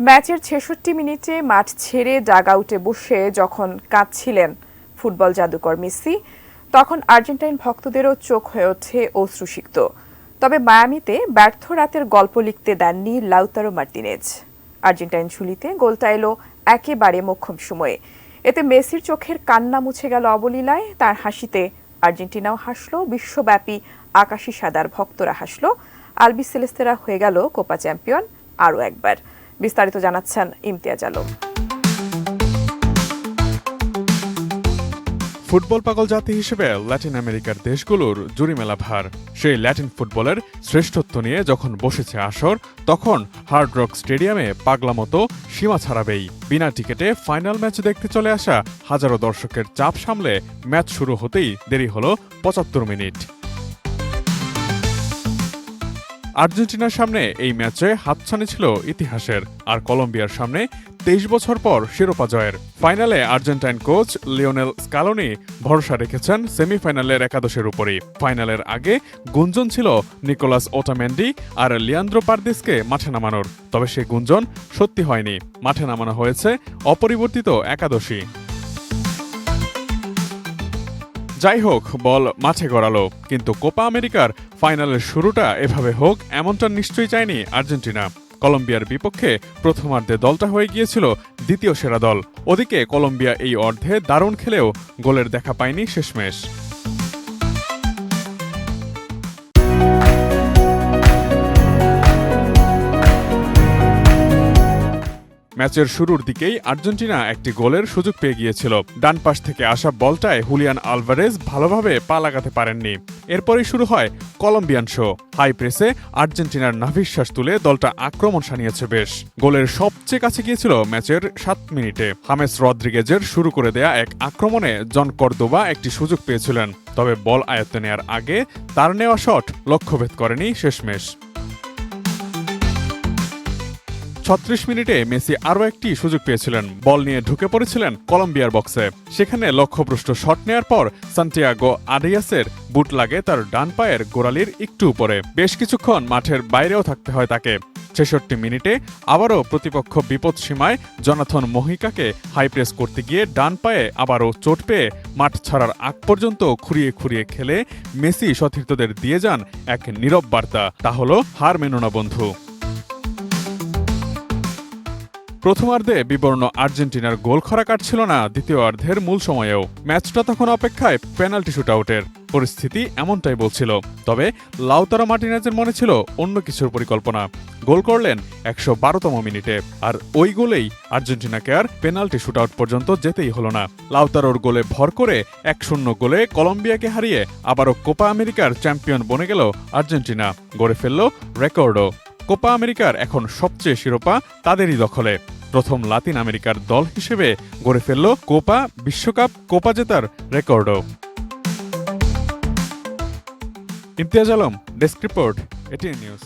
ম্যাচের ৬৬ মিনিটে মাঠ ছেড়ে ডাগআউটে বসে যখন কাঁদছিলেন ফুটবল জাদুকর মেসি, তখন আর্জেন্টাইন ভক্তদেরও চোখ হয়ে ওঠে অশ্রুসিক্ত। তবে মায়ামিতে ব্যর্থ রাতের গল্প লিখতে দেননি লাউতারো মার্টিনেজ। আর্জেন্টাইন ঝুলিতে গোলটা এলো একেবারে মোক্ষম সময়ে। এতে মেসির চোখের কান্না মুছে গেল অবলীলায়। তার হাসিতে আর্জেন্টিনাও হাসল, বিশ্বব্যাপী আকাশী সাদার ভক্তরা হাসল। আলবিসেলেস্তেরা হয়ে গেল কোপা চ্যাম্পিয়ন আরও একবার। বিস্তারিত জানাচ্ছেন ইমতিয়াজ আলম। ফুটবল পাগল জাতি হিসেবে ল্যাটিন আমেরিকার দেশগুলোর জুড়ি মেলা ভার। সেই ল্যাটিন ফুটবলের শ্রেষ্ঠত্ব নিয়ে যখন বসেছে আসর, তখন হার্ড রক স্টেডিয়ামে পাগলা মতো সীমা ছাড়াবেই। বিনা টিকেটে ফাইনাল ম্যাচ দেখতে চলে আসা হাজারো দর্শকের চাপ সামলে ম্যাচ শুরু হতেই দেরি হলো ৭৫ মিনিট। আর্জেন্টিনার সামনে এই ম্যাচে হাতছানি ছিল ইতিহাসের, আর কলম্বিয়ার সামনে ২৩ বছর পর শিরোপা জয়ের। ফাইনালে আর্জেন্টাইন কোচ লিওনেল স্কালোনি ভরসা রেখেছেন সেমিফাইনালের একাদশের উপরই। ফাইনালের আগে গুঞ্জন ছিল নিকোলাস ওটামেন্ডি আর লিয়ান্দ্রো পারদেসকে মাঠে নামানোর, তবে সেই গুঞ্জন সত্যি হয়নি। মাঠে নামানো হয়েছে অপরিবর্তিত একাদশী। যাই হোক, বল মাঠে গড়ালো, কিন্তু কোপা আমেরিকার ফাইনালের শুরুটা এভাবে হোক এমনটা নিশ্চয়ই চায়নি আর্জেন্টিনা। কলম্বিয়ার বিপক্ষে প্রথমার্ধে দলটা হয়ে গিয়েছিল দ্বিতীয় সেরা দল। ওদিকে কলম্বিয়া এই অর্ধে দারুণ খেলেও গোলের দেখা পায়নি শেষমেশ। ম্যাচের শুরুর দিকেই আর্জেন্টিনা একটি গোলের সুযোগ পেয়ে গিয়েছিল। ডান পাশ থেকে আসা বলটায় হুলিয়ান আলভারেজ ভালোভাবে পা লাগাতে পারেননি। এরপরই শুরু হয় কলম্বিয়ান শো। হাই প্রেসে আর্জেন্টিনার নাভিশ্বাস তুলে দলটা আক্রমণ সানিয়েছে বেশ। গোলের সবচেয়ে কাছে গিয়েছিল ম্যাচের ৭ মিনিটে। হামেস রদ্রিগেজের শুরু করে দেয়া এক আক্রমণে জন কর্দোবা একটি সুযোগ পেয়েছিলেন, তবে বল আয়ত্তে নেয়ার আগে তার নেওয়া শট লক্ষ্যভেদ করেনি শেষমেশ। ৩৬ মিনিটে মেসি আরও একটি সুযোগ পেয়েছিলেন। বল নিয়ে ঢুকে পড়েছিলেন কলম্বিয়ার বক্সে। সেখানে লক্ষ্যভ্রষ্ট শট নেয়ার পর সান্টিয়াগো আরিয়াসের বুট লাগে তার ডান পায়ের গোড়ালির একটু উপরে। বেশ কিছুক্ষণ মাঠের বাইরেও থাকতে হয় তাকে। ৬৬ মিনিটে আবারও প্রতিপক্ষ বিপদ সীমায় জোনাথন মোহিকাকে হাইপ্রেস করতে গিয়ে ডান পায়ে আবারও চোট পেয়ে মাঠ ছাড়ার আগ পর্যন্ত খুঁড়িয়ে খুঁড়িয়ে খেলে মেসি সতীর্থদের দিয়ে যান এক নীরব বার্তা, তা হলো হার মেনো না বন্ধু। প্রথমার্ধে বিবর্ণ আর্জেন্টিনার গোল খরা কাটছিল না দ্বিতীয় অর্ধের মূল সময়েও। ম্যাচটা তখন অপেক্ষায় পেনাল্টি শুটআউটের। পরিস্থিতি এমনটাই বলছিল, তবে লাউতারো মার্টিনেজের মনে ছিল অন্য কিছুর পরিকল্পনা। গোল করলেন ১১২তম মিনিটে, আর ওই গোলেই আর্জেন্টিনাকে আর পেনাল্টি শুটআউট পর্যন্ত যেতেই হলো না। লাউতারোর গোলে ভর করে ১-০ গোলে কলম্বিয়াকে হারিয়ে আবারও কোপা আমেরিকার চ্যাম্পিয়ন বনে গেল আর্জেন্টিনা। গড়ে ফেলল রেকর্ডও। কোপা আমেরিকার এখন সবচেয়ে শিরোপা তাদেরই দখলে। প্রথম লাতিন আমেরিকার দল হিসেবে গড়ে ফেলল কোপা বিশ্বকাপ কোপা জেতার রেকর্ডও। Imtiaz Alam, desk report, ATN news.